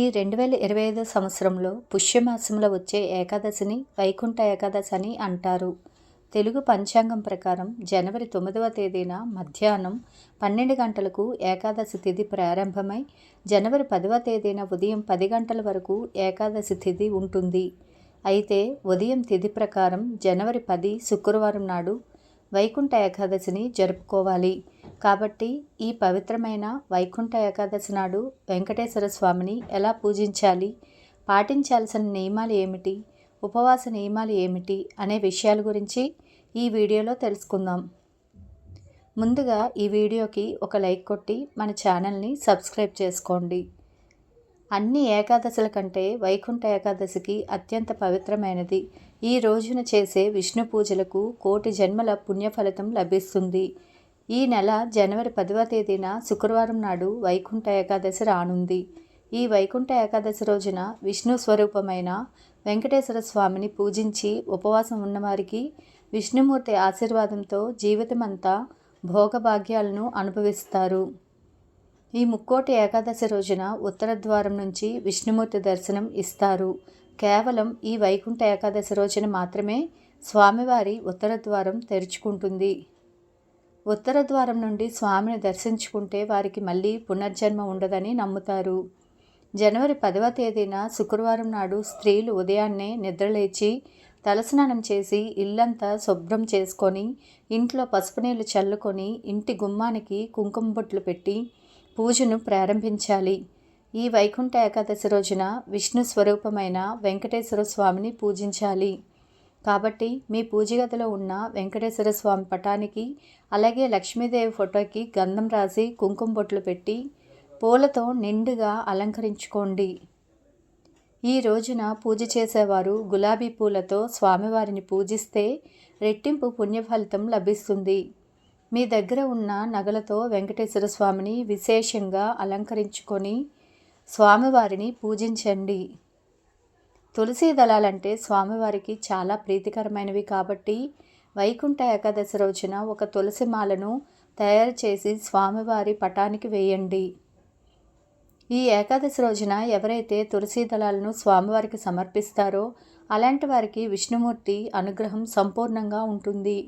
ఈ 2025 సంవత్సరంలో పుష్యమాసంలో వచ్చే ఏకాదశిని వైకుంఠ ఏకాదశి అని అంటారు. తెలుగు పంచాంగం ప్రకారం జనవరి 9వ తేదీన మధ్యాహ్నం 12 గంటలకు ఏకాదశి తిథి ప్రారంభమై జనవరి 10వ తేదీన ఉదయం 10 గంటల వరకు ఏకాదశి తిథి ఉంటుంది. అయితే ఉదయం తిథి ప్రకారం జనవరి 10 శుక్రవారం నాడు వైకుంఠ ఏకాదశిని జరుపుకోవాలి. కాబట్టి ఈ పవిత్రమైన వైకుంఠ ఏకాదశి నాడు వెంకటేశ్వర స్వామిని ఎలా పూజించాలి, పాటించాల్సిన నియమాలు ఏమిటి, ఉపవాస నియమాలు ఏమిటి అనే విషయాల గురించి ఈ వీడియోలో తెలుసుకుందాం. ముందుగా ఈ వీడియోకి ఒక లైక్ కొట్టి మన ఛానల్ని సబ్స్క్రైబ్ చేసుకోండి. అన్ని ఏకాదశుల కంటే వైకుంఠ ఏకాదశికి అత్యంత పవిత్రమైనది. ఈ రోజున చేసే విష్ణు పూజలకు కోటి జన్మల పుణ్యఫలితం లభిస్తుంది. ఈ నెల జనవరి 10వ తేదీన శుక్రవారం నాడు వైకుంఠ ఏకాదశి రానుంది. ఈ వైకుంఠ ఏకాదశి రోజున విష్ణు స్వరూపమైన వెంకటేశ్వర స్వామిని పూజించి ఉపవాసం ఉన్నవారికి విష్ణుమూర్తి ఆశీర్వాదంతో జీవితమంతా భోగభాగ్యాలను అనుభవిస్తారు. ఈ ముక్కోటి ఏకాదశి రోజున ఉత్తర ద్వారం నుంచి విష్ణుమూర్తి దర్శనం ఇస్తారు. కేవలం ఈ వైకుంఠ ఏకాదశి రోజున మాత్రమే స్వామివారి ఉత్తర ద్వారం తెరుచుకుంటుంది. ఉత్తర ద్వారం నుండి స్వామిని దర్శించుకుంటే వారికి మళ్ళీ పునర్జన్మ ఉండదని నమ్ముతారు. జనవరి 10వ తేదీన శుక్రవారం నాడు స్త్రీలు ఉదయాన్నే నిద్రలేచి తలస్నానం చేసి ఇల్లంతా శుభ్రం చేసుకొని ఇంట్లో పసుపు నీళ్లు చల్లుకొని ఇంటి గుమ్మానికి కుంకుమ బొట్లు పెట్టి పూజను ప్రారంభించాలి. ఈ వైకుంఠ ఏకాదశి రోజున విష్ణు స్వరూపమైన వెంకటేశ్వర స్వామిని పూజించాలి. కాబట్టి మీ పూజ గదిలో ఉన్న వెంకటేశ్వర స్వామి పటానికి అలాగే లక్ష్మీదేవి ఫోటోకి గంధం రాసి కుంకుమ బొట్లు పెట్టి పూలతో నిండుగా అలంకరించుకోండి. ఈ రోజున పూజ చేసేవారు గులాబీ పూలతో స్వామివారిని పూజిస్తే రెట్టింపు పుణ్యఫలితం లభిస్తుంది. మీ దగ్గర ఉన్న నగలతో వెంకటేశ్వర స్వామిని విశేషంగా అలంకరించుకొని స్వామివారిని పూజించండి. తులసి దళాలంటే స్వామివారికి చాలా ప్రీతికరమైనవి కాబట్టి వైకుంఠ ఏకాదశి రోజున ఒక తులసి మాలను తయారు చేసి స్వామివారి పటానికి వేయండి. ఈ ఏకాదశి రోజున ఎవరైతే తులసి దళాలను స్వామివారికి సమర్పిస్తారో అలాంటి వారికి విష్ణుమూర్తి అనుగ్రహం సంపూర్ణంగా ఉంటుంది.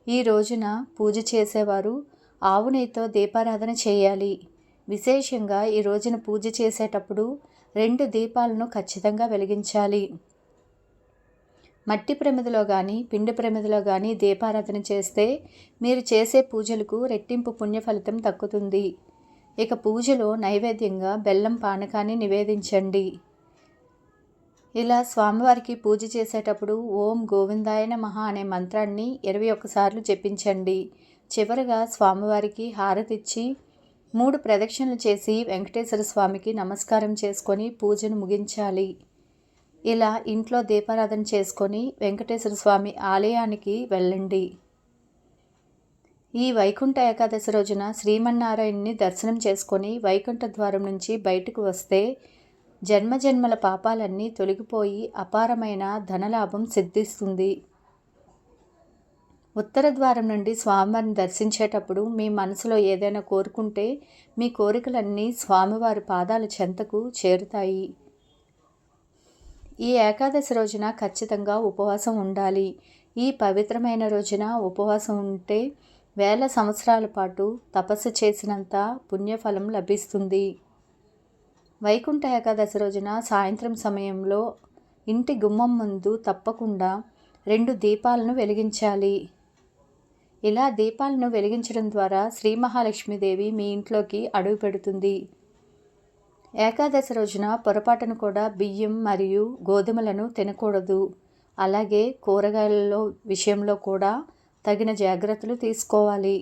ఈ రోజున పూజ చేసేవారు ఆవు నెయ్యితో దీపారాధన చేయాలి. విశేషంగా ఈ రోజున పూజ చేసేటప్పుడు 2 దీపాలను ఖచ్చితంగా వెలిగించాలి. మట్టి ప్రమిదలో కానీ పిండి ప్రమిదలో కానీ దీపారాధన చేస్తే మీరు చేసే పూజలకు రెట్టింపు పుణ్యఫలితం దక్కుతుంది. ఇక పూజలో నైవేద్యంగా బెల్లం పానకాన్ని నివేదించండి. ఇలా స్వామివారికి పూజ చేసేటప్పుడు ఓం గోవిందాయ నమః అనే మంత్రాన్ని 21 సార్లు జపించండి. చివరగా స్వామివారికి హారతిచ్చి 3 ప్రదక్షిణలు చేసి వెంకటేశ్వర స్వామికి నమస్కారం చేసుకొని పూజను ముగించాలి. ఇలా ఇంట్లో దీపారాధన చేసుకొని వెంకటేశ్వర స్వామి ఆలయానికి వెళ్ళండి. ఈ వైకుంఠ ఏకాదశి రోజున శ్రీమన్నారాయణ్ణి దర్శనం చేసుకొని వైకుంఠ ద్వారం నుంచి బయటకు వస్తే జన్మజన్మల పాపాలన్నీ తొలగిపోయి అపారమైన ధనలాభం సిద్ధిస్తుంది. ఉత్తర ద్వారం నుండి స్వామివారిని దర్శించేటప్పుడు మీ మనసులో ఏదైనా కోరుకుంటే మీ కోరికలన్నీ స్వామివారి పాదాల చెంతకు చేరుతాయి. ఈ ఏకాదశి రోజున ఖచ్చితంగా ఉపవాసం ఉండాలి. ఈ పవిత్రమైన రోజున ఉపవాసం ఉంటే వేల సంవత్సరాల పాటు తపస్సు చేసినంత పుణ్యఫలం లభిస్తుంది. వైకుంఠ ఏకాదశి రోజున సాయంత్రం సమయంలో ఇంటి గుమ్మం ముందు తప్పకుండా 2 దీపాలను వెలిగించాలి. ఇలా దీపాలను వెలిగించడం ద్వారా శ్రీ మహాలక్ష్మీదేవి మీ ఇంట్లోకి అడుగు పెడుతుంది. ఏకాదశి రోజున పొరపాటును కూడా బియ్యం మరియు గోధుమలను తినకూడదు. అలాగే కూరగాయలలో విషయంలో కూడా తగిన జాగ్రత్తలు తీసుకోవాలి.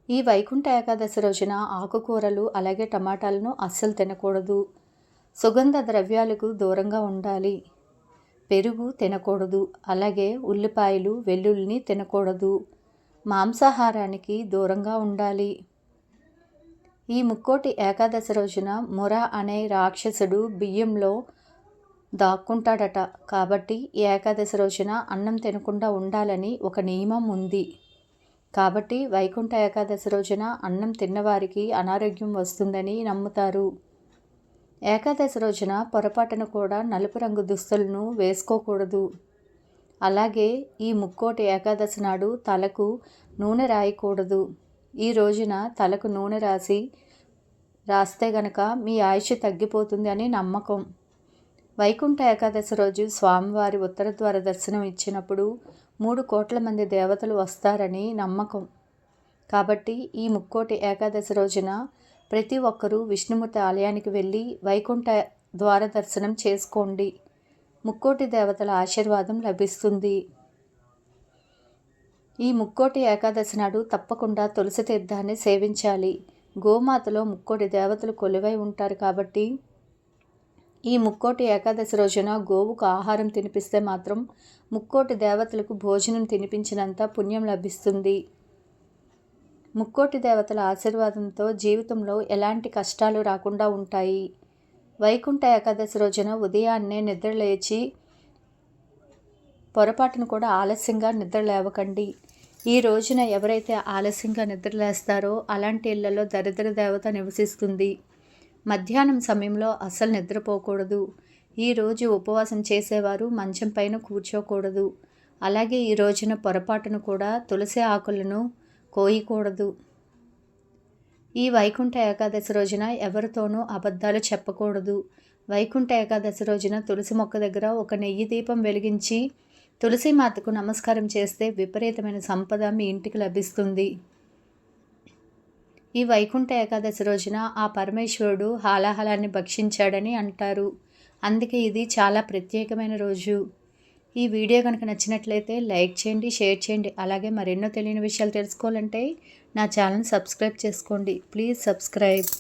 ఈ వైకుంఠ ఏకాదశి రోజున ఆకుకూరలు అలాగే టమాటాలను అస్సలు తినకూడదు. సుగంధ ద్రవ్యాలకు దూరంగా ఉండాలి. పెరుగు తినకూడదు. అలాగే ఉల్లిపాయలు వెల్లుల్లిని తినకూడదు. మాంసాహారానికి దూరంగా ఉండాలి. ఈ ముక్కోటి ఏకాదశి రోజున ముర అనే రాక్షసుడు బియ్యంలో దాక్కుంటాడట. కాబట్టి ఈ ఏకాదశి రోజున అన్నం తినకుండా ఉండాలని ఒక నియమం ఉంది. కాబట్టి వైకుంఠ ఏకాదశి రోజున అన్నం తిన్నవారికి అనారోగ్యం వస్తుందని నమ్ముతారు. ఏకాదశి రోజున పొరపాటున కూడా నలుపు రంగు దుస్తులను వేసుకోకూడదు. అలాగే ఈ ముక్కోటి ఏకాదశి నాడు తలకు నూనె రాయకూడదు. ఈ రోజున తలకు నూనె రాస్తే గనక మీ ఆయుష్ తగ్గిపోతుంది అని నమ్మకం. వైకుంఠ ఏకాదశి రోజు స్వామివారి ఉత్తర ద్వార దర్శనం ఇచ్చినప్పుడు 3 కోట్ల మంది దేవతలు వస్తారని నమ్మకం. కాబట్టి ఈ ముక్కోటి ఏకాదశి రోజున ప్రతి ఒక్కరూ విష్ణుమూర్తి ఆలయానికి వెళ్ళి వైకుంఠ ద్వార దర్శనం చేసుకోండి. ముక్కోటి దేవతల ఆశీర్వాదం లభిస్తుంది. ఈ ముక్కోటి ఏకాదశి నాడు తప్పకుండా తులసి తీర్థాన్ని సేవించాలి. గోమాతలో ముక్కోటి దేవతలు కొలువై ఉంటారు కాబట్టి ఈ ముక్కోటి ఏకాదశి రోజున గోవుకు ఆహారం తినిపిస్తే మాత్రం ముక్కోటి దేవతలకు భోజనం తినిపించినంత పుణ్యం లభిస్తుంది. ముక్కోటి దేవతల ఆశీర్వాదంతో జీవితంలో ఎలాంటి కష్టాలు రాకుండా ఉంటాయి. వైకుంఠ ఏకాదశి రోజున ఉదయాన్నే నిద్ర లేచి పొరపాటును కూడా ఆలస్యంగా నిద్ర లేవకండి. ఈ రోజున ఎవరైతే ఆలస్యంగా నిద్ర లేస్తారో అలాంటి ఇళ్లలో దరిద్ర దేవత నివసిస్తుంది. మధ్యాహ్నం సమయంలో అస్సలు నిద్రపోకూడదు. ఈరోజు ఉపవాసం చేసేవారు మంచం పైన కూర్చోకూడదు. అలాగే ఈ రోజున పొరపాటును కూడా తులసి ఆకులను కోయకూడదు. ఈ వైకుంఠ ఏకాదశి రోజున ఎవరితోనూ అబద్ధాలు చెప్పకూడదు. వైకుంఠ ఏకాదశి రోజున తులసి మొక్క దగ్గర ఒక నెయ్యి దీపం వెలిగించి తులసి మాతకు నమస్కారం చేస్తే విపరీతమైన సంపద మీ ఇంటికి లభిస్తుంది. ఈ వైకుంఠ ఏకాదశి రోజున ఆ పరమేశ్వరుడు హాలాహలాన్ని భక్షించాడని అంటారు. అందుకే ఇది చాలా ప్రత్యేకమైన రోజు. ఈ వీడియో కనుక నచ్చినట్లయితే లైక్ చేయండి, షేర్ చేయండి. అలాగే మరెన్నో తెలియని విషయాలు తెలుసుకోవాలంటే నా ఛానల్ సబ్స్క్రైబ్ చేసుకోండి. Please subscribe.